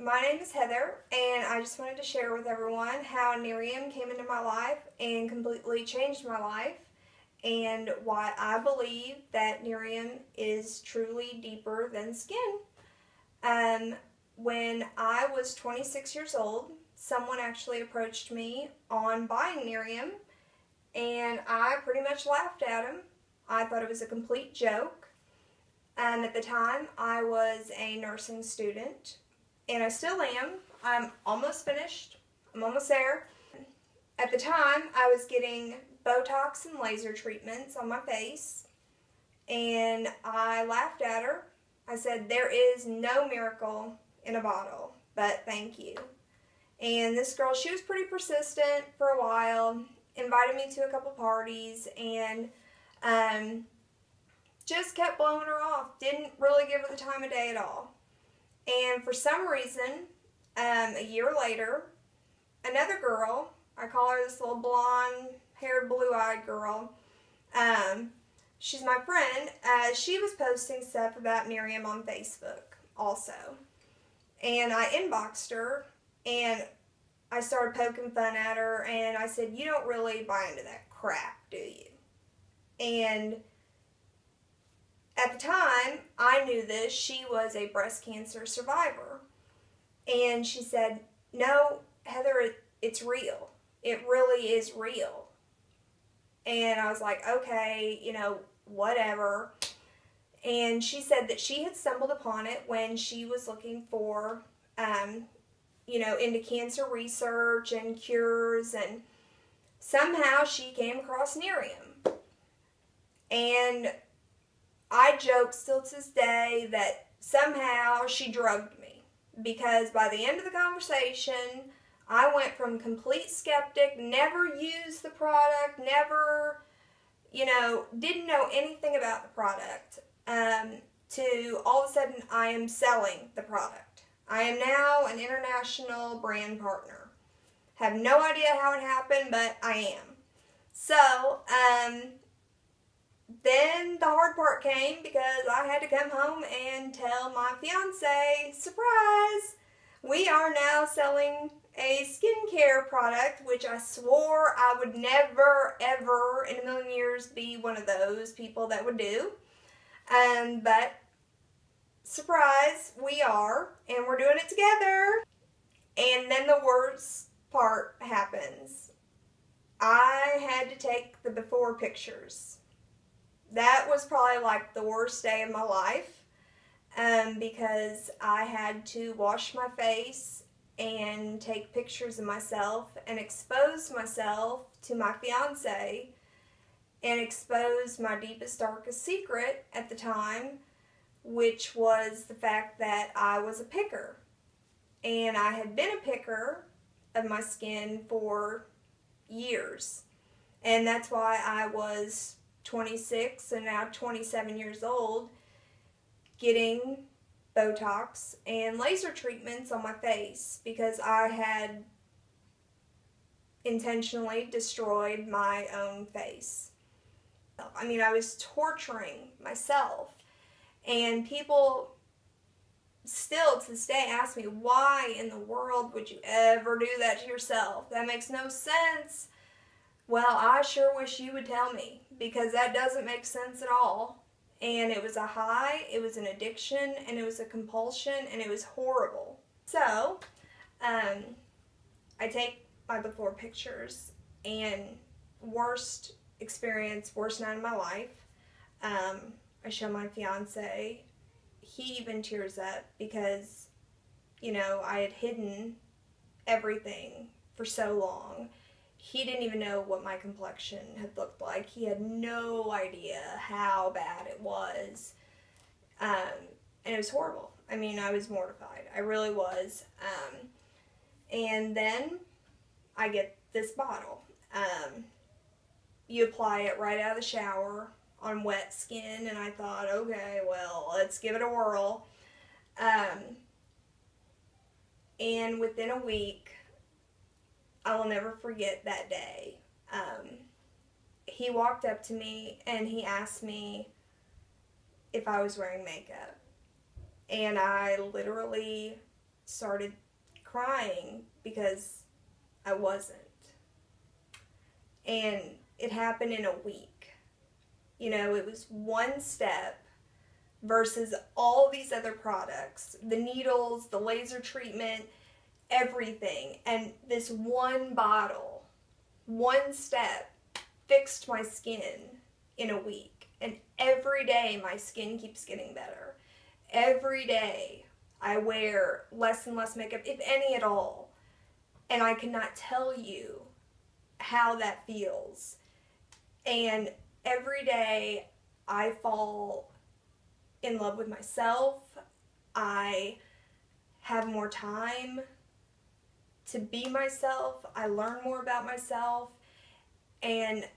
my name is Heather, and I just wanted to share with everyone how Nerium came into my life and completely changed my life, and why I believe that Nerium is truly deeper than skin. When I was 26 years old, someone actually approached me on buying Nerium, and I pretty much laughed at him. I thought it was a complete joke. At the time, I was a nursing student, and I still am. I'm almost finished. I'm almost there. At the time, I was getting Botox and laser treatments on my face, and I laughed at her. I said, "There is no miracle in a bottle, but thank you." And this girl, she was pretty persistent for a while, invited me to a couple parties, and just kept blowing her off. Didn't really give her the time of day at all. And for some reason, a year later, another girl, I call her this little blonde-haired, blue-eyed girl, she's my friend, she was posting stuff about Nerium on Facebook also. And I inboxed her, and I started poking fun at her, and I said, "You don't really buy into that crap, do you?" And at the time, I knew this. She was a breast cancer survivor. And she said, "No, Heather, it's real. It really is real." And I was like, okay, whatever. And she said that she had stumbled upon it when she was looking for, into cancer research and cures. And somehow she came across Nerium. And I joke still to this day that somehow she drugged me, because by the end of the conversation, I went from complete skeptic, never used the product, never, didn't know anything about the product, to all of a sudden I am selling the product. I am now an international brand partner. Have no idea how it happened, but I am. So, then the hard part came, because I had to come home and tell my fiance, surprise, we are now selling a skincare product, which I swore I would never, ever in a million years be one of those people that would do. But surprise, we are, and we're doing it together. And then the worst part happens. I had to take the before pictures. That was probably like the worst day of my life, because I had to wash my face and take pictures of myself and expose myself to my fiance and expose my deepest, darkest secret at the time, which was the fact that I was a picker. And I had been a picker of my skin for years. And that's why I was 26 and now 27 years old, getting Botox and laser treatments on my face, because I had intentionally destroyed my own face. I mean, I was torturing myself, and people still to this day ask me, why in the world would you ever do that to yourself? That makes no sense. Well, I sure wish you would tell me, because that doesn't make sense at all. And it was a high, it was an addiction, and it was a compulsion, and it was horrible. So, I take my before pictures, and worst experience, worst night of my life. I show my fiance. He even tears up, because, I had hidden everything for so long. He didn't even know what my complexion had looked like. He had no idea how bad it was. And it was horrible. I mean, I was mortified. I really was. And then I get this bottle. You apply it right out of the shower on wet skin, and I thought, okay, well, let's give it a whirl. And within a week, I will never forget that day. He walked up to me and he asked me if I was wearing makeup. And I literally started crying because I wasn't. And it happened in a week. You know, it was one step versus all these other products, the needles, the laser treatment, everything. And this one bottle, one step, fixed my skin in a week. And every day my skin keeps getting better. Every day I wear less and less makeup, if any at all. And I cannot tell you how that feels. And every day I fall in love with myself. I have more time to be myself. I learn more about myself. And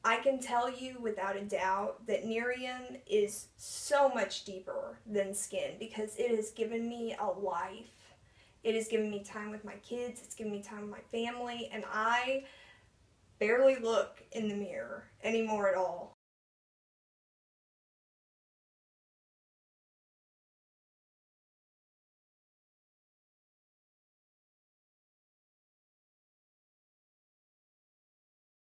I can tell you without a doubt that Nerium is so much deeper than skin, because it has given me a life. It has given me time with my kids. It's given me time with my family. And I barely look in the mirror anymore at all.